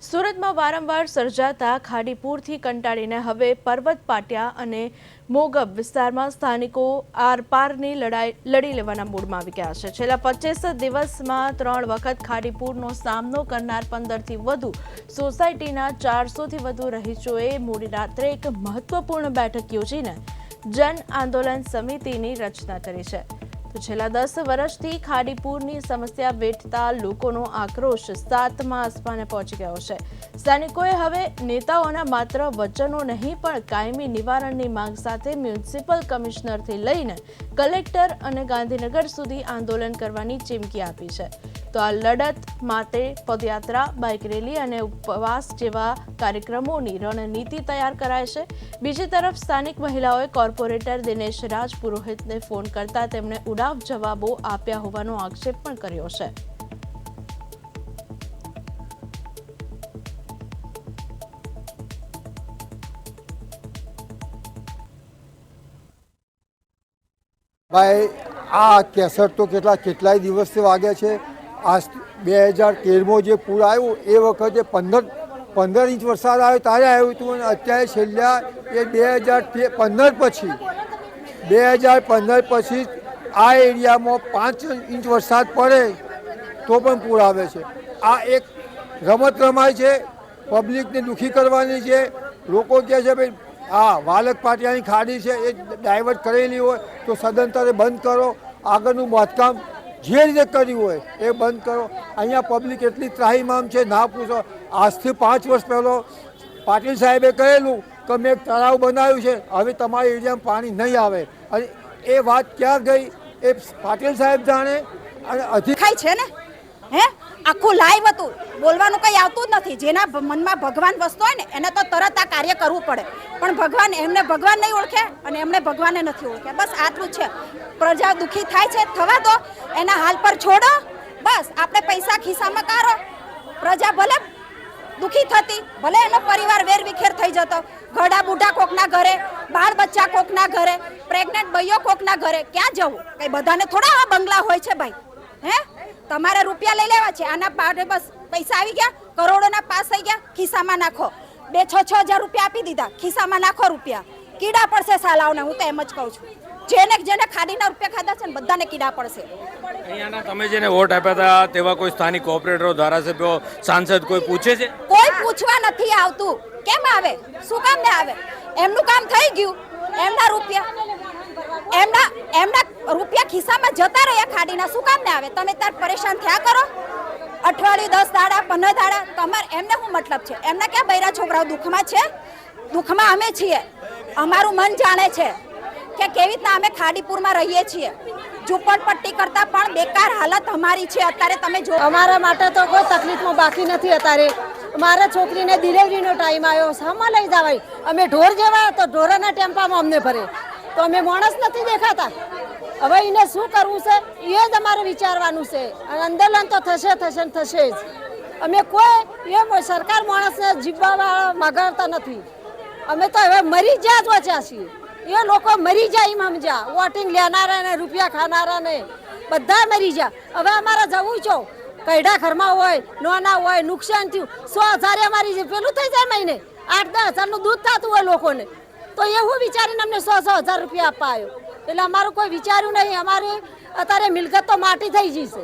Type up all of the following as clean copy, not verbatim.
સુરતમાં વારંવાર સર્જાતા ખાડીપુરથી કંટાળીને હવે પર્વત પાટિયા અને મોગબ વિસ્તારમાં સ્થાનિકો આરપારની લડી લેવાના મૂડમાં આવી ગયા છે। છેલ્લા 25 દિવસમાં 3 વખત ખાડીપુરનો સામનો કરનાર 15થી વધુ સોસાયટીના 400થી વધુ રહીશોએ મોડી રાત્રે એક મહત્વપૂર્ણ બેઠક યોજીને જન આંદોલન સમિતિની રચના કરી છે। તો છેલ્લા 10 વર્ષથી ખાડીપુરની સમસ્યા વેઠતા લોકોનો આક્રોશ 7મા આસમાને પહોંચી ગયો છે। સ્થાનિકોએ હવે નેતાઓના માત્ર વચનો નહીં પણ કાયમી નિવારણની માંગ સાથે મ્યુનિસિપલ કમિશનરથી લઈને કલેક્ટર અને ગાંધીનગર સુધી આંદોલન કરવાની ચીમકી આપી છે। તો આ લડત માટે પદયાત્રા, બાઇક રેલી અને ઉપવાસ જેવા કાર્યક્રમોની રણનીતિ તૈયાર કરાય છે। બીજી તરફ સ્થાનિક મહિલાઓએ કોર્પોરેટર દિનેશ રાજ પુરોહિતને ફોન કરતા તેમણે ઉડાવ જવાબો આપ્યા હોવાનો આક્ષેપ પણ કર્યો છે। ભાઈ આ કેસર તો કેટલાય દિવસથી વાગ્યા છે। આ 2013માં જે પૂર આવ્યું એ વખતે 15 ઇંચ વરસાદ આવ્યો ત્યારે આવ્યું હતું અને અત્યારે છેલ્લા એ 2015 પછી આ એરિયામાં 5 ઇંચ વરસાદ પડે તો પણ પૂર આવે છે। આ એક રમત રમાય છે, પબ્લિકને દુઃખી કરવાની છે। લોકો કહે છે ભાઈ હા વાલક પાટિયાની ખાડી છે એ ડાયવર્ટ કરેલી હોય તો સદંતરે બંધ કરો, આગળનું બાંધકામ જે રીતે કર્યું હોય એ બંધ કરો। અહીંયા પબ્લિક એટલી ત્રાહીમામ છે ના પૂછો। આજથી 5 વર્ષ પહેલાં પાટીલ સાહેબે કહેલું કે મેં એક તળાવ બનાવ્યું છે, હવે તમારી એરિયામાં પાણી નહીં આવે અને એ વાત ક્યાં ગઈ એ પાટીલ સાહેબ જાણે અને અધિકારી છે ને હે આખું લાઈવ હતું, બોલવાનું કંઈ આવતું જ નથી। જેના મનમાં ભગવાન વસતો હોય ને એને તો તરત આ કાર્ય કરવું પડે, પણ ભગવાન એમને ભગવાન નહીં ઓળખે અને એમને ભગવાને નથી ઓળખ્યા। બસ આટલું જ છે। પ્રજા દુઃખી થાય છે, થવા દો, એના હાલ પર છોડો। બસ આપણે પૈસા ખિસ્સામાં કાઢો, પ્રજા ભલે દુઃખી થતી, ભલે એનો પરિવાર વેરવિખેર થઈ જતો, ઘડા બુઢા કોકના ઘરે, બાળ બચ્ચા કોકના ઘરે, પ્રેગ્નેન્ટ ભાઈઓ કોકના ઘરે, ક્યાં જવું? કઈ બધાને થોડા આ બંગલા હોય છે ભાઈ? હે તમારે રૂપિયા લઈ લેવા છે, આના પાડે બસ પૈસા આવી ગયા, કરોડોના પાસ થઈ ગયા, ખિસ્સામાં નાખો। 2-6 હજાર રૂપિયા આપી દીધા, ખિસ્સામાં નાખો રૂપિયા, કીડા પડશે સાલાઓને। હું તો એમ જ કહું છું, જેને ખાડીના રૂપિયા ખાધા છે ને બધાને કીડા પડશે। અહીંયાના તમે જેને વોટ આપ્યા હતા તેવા કોઈ સ્થાનિક કોર્પોરેટરો, ધારાસભ્યો, સાંસદ કોઈ પૂછે છે? કોઈ પૂછવા નથી આવતું। કેમ આવે? શું કામ ને આવે? એમનું કામ થઈ ગયું, એમના રૂપિયા ખિસ્સામાં જતા રહ્યા ખાડીના, શું કામ ને આવે? તમે તાર પરેશાન થયા કરો, અઠવાડિયું 10 દાડા 15 દાડા, તમારે એમને શું મતલબ છે? એમના ક્યાં બૈરા છોકરાઓ દુઃખમાં છે? દુઃખમાં અમે છીએ, અમારું મન જાણે છે કે કેવી રીતના અમે ખાડીપુરમાં રહીએ છીએ। ઝૂંપડપટ્ટી કરતા પણ બેકાર હાલત અમારી છે અત્યારે। તમે જો અમારા માટે તો કોઈ તકલીફમાં બાકી નથી અત્યારે। મારા છોકરીને ડિલિવરીનો ટાઈમ આવ્યો, સામાં લઈ જવાય, અમે ઢોર જેવા તો ઢોરના ટેમ્પામાં અમને ભરે, તો અમે માણસ નથી દેખાતા। હવે એને શું કરવું છે એ જ અમારે વિચારવાનું છે, અને આંદોલન તો થશે જ। અમે કોઈ એ સરકાર માણસને જીવવા માગતા નથી, અમે તો હવે મરી જ વચ્યા છીએ। એ લોકો મરી જાય એમ સમજ્યા, વોટિંગ લેનારા ને રૂપિયા ખાનારા ને બધા મરી જાય। હવે અમારે જવું છો, કઈડા ઘરમાં હોય, નાના હોય, નુકસાન થયું, 100,000 અમારી પેલું થઈ જાય મહિને, 8-10 હજારનું દૂધ થતું હોય લોકોને, તો એવું વિચારીને અમને 100,000 રૂપિયા આપવા આવ્યો। એટલે અમારું કોઈ વિચાર્યું નહીં। અમારે અત્યારે મિલકત તો માટી થઈ જશે,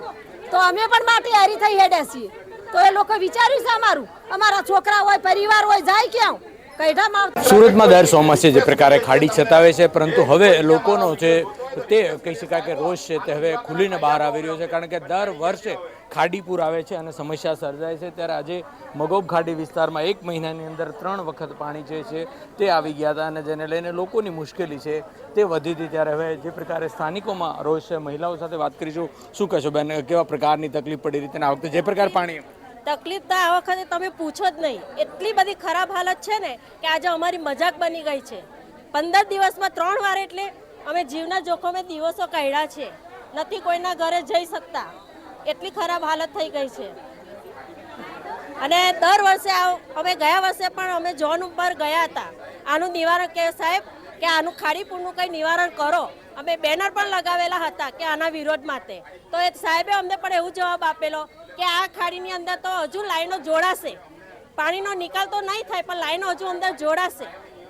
તો અમે પણ માટી હારી થઈ હેડ્યા છીએ, તો એ લોકો વિચાર્યું છે અમારું, અમારા છોકરા હોય, પરિવાર હોય, જાય ક્યાં? સુરતમાં દર ચોમાસે જે પ્રકારે ખાડી છતાવે છે, પરંતુ હવે લોકોનો છે તે કહી શકાય કે રોષ છે તે હવે ખુલીને બહાર આવી રહ્યો છે, કારણ કે દર વર્ષે ખાડીપુર આવે છે અને સમસ્યા સર્જાય છે। ત્યારે આજે મગોબ ખાડી વિસ્તારમાં 1 મહિનાની અંદર 3 વખત પાણી જે છે તે આવી ગયા હતા અને જેને લઈને લોકોની મુશ્કેલી છે તે વધી હતી। ત્યારે હવે જે પ્રકારે સ્થાનિકોમાં રોષ છે, મહિલાઓ સાથે વાત કરીશું। શું કહેશો બેન, કેવા પ્રકારની તકલીફ પડી રહી આ વખતે જે પ્રકાર પાણી? તકલીફ તો આ વખતે તમે પૂછો જ નહીં, એટલી બધી ખરાબ હાલત છે ને કે આજે અમારી મજાક બની ગઈ છે। 15 દિવસમાં 3 વાર એટલે અમે જીવના જોખમે દિવસો કાઢ્યા છે, નથી કોઈના ઘરે જઈ શકતા, એટલી ખરાબ હાલત થઈ ગઈ છે। અને દર વર્ષે અમે ગયા વર્ષે પણ અમે ઝોન ઉપર ગયા હતા, આનું નિવારણ કે સાહેબ કે આનું ખાડીપુરનું કંઈ નિવારણ કરો। અમે બેનર પણ લગાવેલા હતા કે આના વિરોધ માટે, તો એ સાહેબે અમને પણ એવું જવાબ આપેલો કે આ ખાડીની અંદર તો હજુ લાઈનો જોડાશે, પાણીનો નિકાલ તો નહીં થાય પણ લાઈનો હજુ અંદર જોડાશે.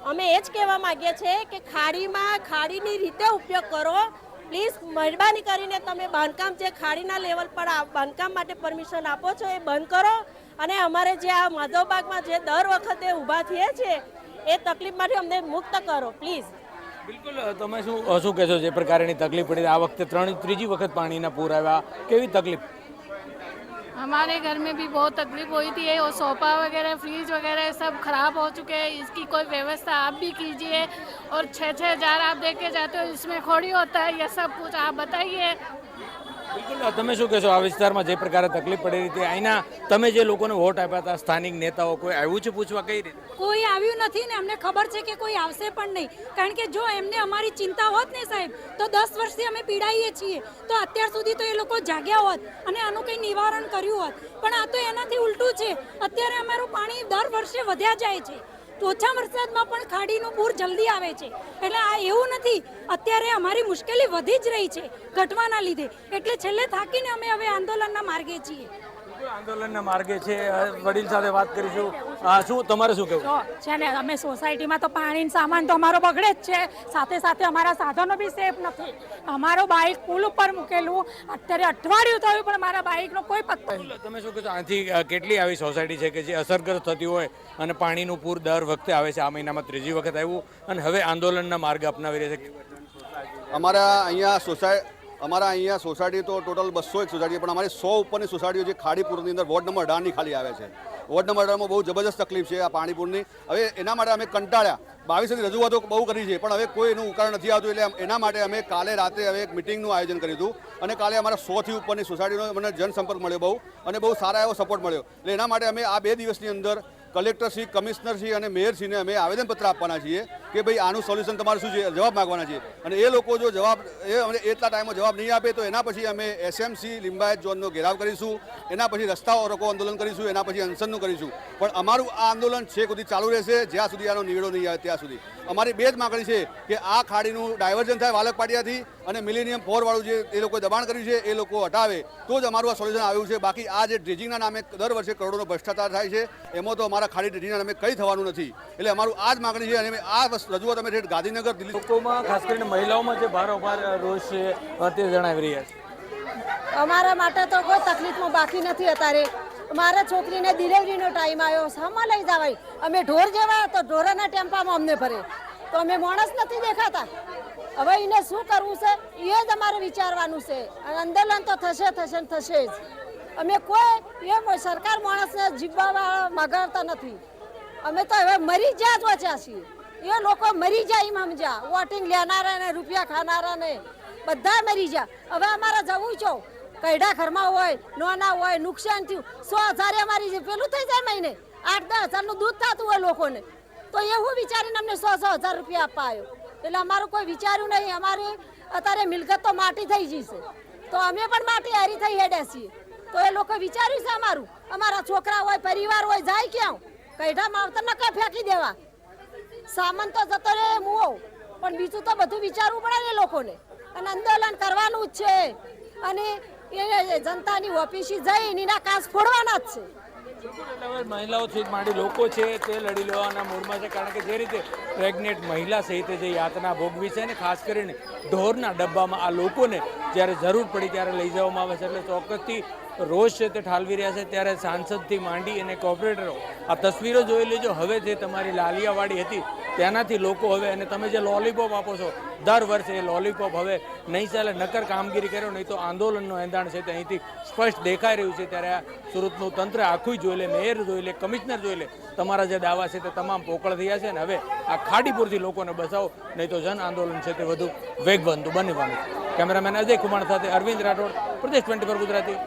અમે એ જ કહેવા માંગીએ છીએ કે ખાડીની રીતે ઉપયોગ કરો પ્લીઝ. મહેરબાની કરીને તમે બાંધકામ જે ખાડીના લેવલ પર બાંધકામ માટે પરમિશન આપો છો એ બંધ કરો અને અમારે જે આ માધવબાગમાં જે દર વખતે ઊભા થઈએ છીએ એ તકલીફમાંથી અમને મુક્ત કરો પ્લીઝ. બિલકુલ, તમે શું કહેશો? જે પ્રકારની તકલીફ પડી આ વખતે ત્રીજી વખત પાણીના પૂર આવ્યા, કેવી તકલીફ? हमारे घर में भी बहुत तकलीफ हुई थी और सोफा वगैरह फ्रिज वगैरह सब खराब हो चुके हैं. इसकी कोई व्यवस्था आप भी कीजिए और 6,000 आप दे के जाते हो, इसमें खोड़ी होता है, ये सब कुछ आप बताइए. બિલકુલ, તમે શું કહેશો? આ વિસ્તારમાં જે પ્રકારે તકલીફ પડી રહી હતી, અહીંના તમે જે લોકોને વોટ આપ્યા હતા સ્થાનિક નેતાઓ, કોઈ આવ્યું છે પૂછવા? કઈ રીતે? કોઈ આવ્યું નથી ને અમને ખબર છે કે કોઈ આવશે પણ નહીં. કારણ કે જો એમને અમારી ચિંતા હોત ને સાહેબ તો 10 વર્ષથી અમે પીડાઈએ છીએ તો અત્યાર સુધી તો એ લોકો જાગ્યા હોત અને આનું કંઈ નિવારણ કર્યું હોત. પણ આ તો એનાથી ઉલટું છે. અત્યારે અમારું પાણી દર વર્ષે વધ્યા જાય છે. ઓછા વરસાદમાં પણ ખાડીનું પૂર જલ્દી આવે છે. એટલે આ એવું નથી, અત્યારે અમારી મુશ્કેલી વધી જ રહી છે ઘટવાના લીધે. એટલે છેલ્લે થાકીને અમે હવે આંદોલનના માર્ગે છીએ. આંદોલનના માર્ગે છે. વડીલ સાથે વાત કરીશું. શું તમારે શું કહેવું? તો છે ને અમે સોસાયટીમાં તો પાણીનો સામાન તો અમારો બગડે જ છે, સાથે સાથે અમારા સાધનો બી સેફ નથી. અમારો બાઇક પુલ ઉપર મૂકેલું અત્યારે અઠવાડિયું થયું પણ મારા બાઇકનો કોઈ પત્તો નહીં. તમે શું કહેશો? આથી કેટલી આવી સોસાયટી છે કે જે અસરગ્રસ્ત થતી હોય અને પાણીનું પૂર દર વખતે આવે છે? આ મહિનામાં ત્રીજી વખત આવ્યું અને હવે આંદોલનના માર્ગ અપનાવી રહ્યા છે. અમારા અહીંયા સોસાયટી તો ટોટલ 201 સોસાયટી, પણ અમારી 100 ઉપરની સોસાયટીઓ જે ખાડીપુરની અંદર વોર્ડ નંબર 18ની ખાલી આવે છે. વોર્ડ નંબર 18માં બહુ જબરજસ્ત તકલીફ છે આ પાણીપુરની. હવે એના માટે અમે કંટાળ્યા, 22 રજૂઆતો બહુ કરી છે પણ હવે કોઈ એનું ઉકાળ નથી આવતું. એટલે એના માટે અમે કાલે રાતે હવે એક મિટિંગનું આયોજન કર્યું હતું અને કાલે અમારા 100થી ઉપરની સોસાયટીનો મને જનસંપર્ક મળ્યો બહુ, અને બહુ સારા એવો સપોર્ટ મળ્યો. એટલે એના માટે અમે આ 2 દિવસની અંદર કલેક્ટરશ્રી, કમિશનરશ્રી અને મેયરશ્રીને અમે આવેદનપત્ર આપવાના છીએ કે ભાઈ આનું સોલ્યુશન તમારું શું છે, જવાબ માગવાના છીએ. અને એ લોકો જો જવાબ એટલા ટાઈમમાં જવાબ નહીં આપે તો એના પછી અમે SMC લિંબાયત ઝોનનો ઘેરાવ કરીશું, એના પછી રસ્તાઓ રોકો આંદોલન કરીશું, એના પછી અનશનનું કરીશું. પણ અમારું આ આંદોલન છેક સુધી ચાલુ રહેશે જ્યાં સુધી આનો નિવેડો નહીં આવે ત્યાં સુધી. અમારી 2 જ માગણી છે કે આ ખાડીનું ડાયવર્ઝન થાય વાલક પાટિયાથી અને મિલેનિયમ 4 વાળું જે એ લોકોએ દબાણ કર્યું છે એ લોકો હટાવે તો જ અમારું આ સોલ્યુશન આવ્યું છે. બાકી આ જે ડ્રેજિંગના નામે દર વર્ષે કરોડોનો ભ્રષ્ટાચાર થાય છે એમાં તો અમારા ખાડી ડ્રેજિંગના નામે કંઈ થવાનું નથી. એટલે અમારું આ જ માગણી છે અને આ રજૂઆત અમે ગાંધીનગર, દિલ્હી લોકોમાં ખાસ કરીને મહિલાઓમાં જે ભારોભાર રોષ છે તે જણાવી રહ્યા છે. અમારા માટે તો કોઈ તકલીફમાં બાકી નથી. અત્યારે મારા છોકરીને ડિલિવરીનો ટાઈમ આવ્યો, શામાં લઈ જવાય? અમે ઢોર જેવા તો ઢોરના ટેમ્પામાં અમને ભરે તો અમે માણસ નથી દેખાતા. હવે એને શું કરવું છે એ જ અમારે વિચારવાનું છે. આંદોલન તો થશે જ. અમે કોઈ સરકાર માણસને જીવવા માગતા નથી. અમે તો હવે મરી જ વચ્યા છીએ. એ લોકો મરી જાય એમ સમજ્યા. વોટિંગ લેનારા ને રૂપિયા ખાનારા ને બધા મરી ગયા. હવે અમારે જવું છો કઈડા ઘરમાં હોય, નાના હોય, નુકસાન થયું 100,000 અમારી પેલું થઈ જાય મહિને. 8-10 હજારનું દૂધ થતું હોય લોકોને તો એવું વિચારીને અમને 100,000 રૂપિયા આપવા આવ્યો. એટલે અમારું કોઈ વિચાર્યું નહીં. અમારી અત્યારે મિલકત તો માટી થઈ જશે તો અમે પણ માટી હારી થઈ હેડ્યા છીએ. તો એ લોકો વિચાર્યું છે અમારું. અમારા છોકરા હોય, પરિવાર હોય, જાય ક્યાં? કઈડા માવતર નકા ફેંકી દેવા. સામાન તો જતો રહે મુઓ, પણ બીજું તો બધું વિચારવું પડે ને લોકોને. અને આંદોલન કરવાનું જ છે અને એ જનતાની ઓફિસે જઈને એના કાસ ફોડવાના જ છે. મહિલાઓથી માંડી લોકો છે તે લડી લેવાના મૂડમાં છે. કારણ કે જે રીતે પ્રેગ્નેન્ટ મહિલા સહિત જે યાતના ભોગવી છે ને ખાસ કરીને ઢોરના ડબ્બામાં આ લોકોને જ્યારે જરૂર પડી ત્યારે લઈ જવામાં આવે છે. એટલે ચોક્કસથી રોષ છે તે ઠાલવી રહ્યા છે. ત્યારે સાંસદથી માંડી અને કોર્પોરેટરો આ તસવીરો જોઈ લેજો. હવે જે તમારી લાલિયાવાડી હતી તેનાથી લોકો હવે, અને તમે જે લોલીપોપ આપો છો દર વર્ષે એ લોલીપોપ હવે નહીં ચાલે. નકર કામગીરી કર્યો નહીં તો આંદોલનનું એંધાણ છે તે અહીંથી સ્પષ્ટ દેખાઈ રહ્યું છે. ત્યારે આ સુરતનું તંત્ર આખું જોઈ લે, મેયર જોઈ લે, કમિશનર જોઈ લે. તમારા જે દાવા છે તે તમામ પોકળ થયા છે. ને હવે આ ખાડીપુરથી લોકોને બચાવો નહીં તો જન આંદોલન છે તે વધુ વેગવંતુ બનવાનું. કેમેરામેન અજય કુમાર સાથે અરવિંદ રાઠોડ, પ્રદેશ 24 ગુજરાતી.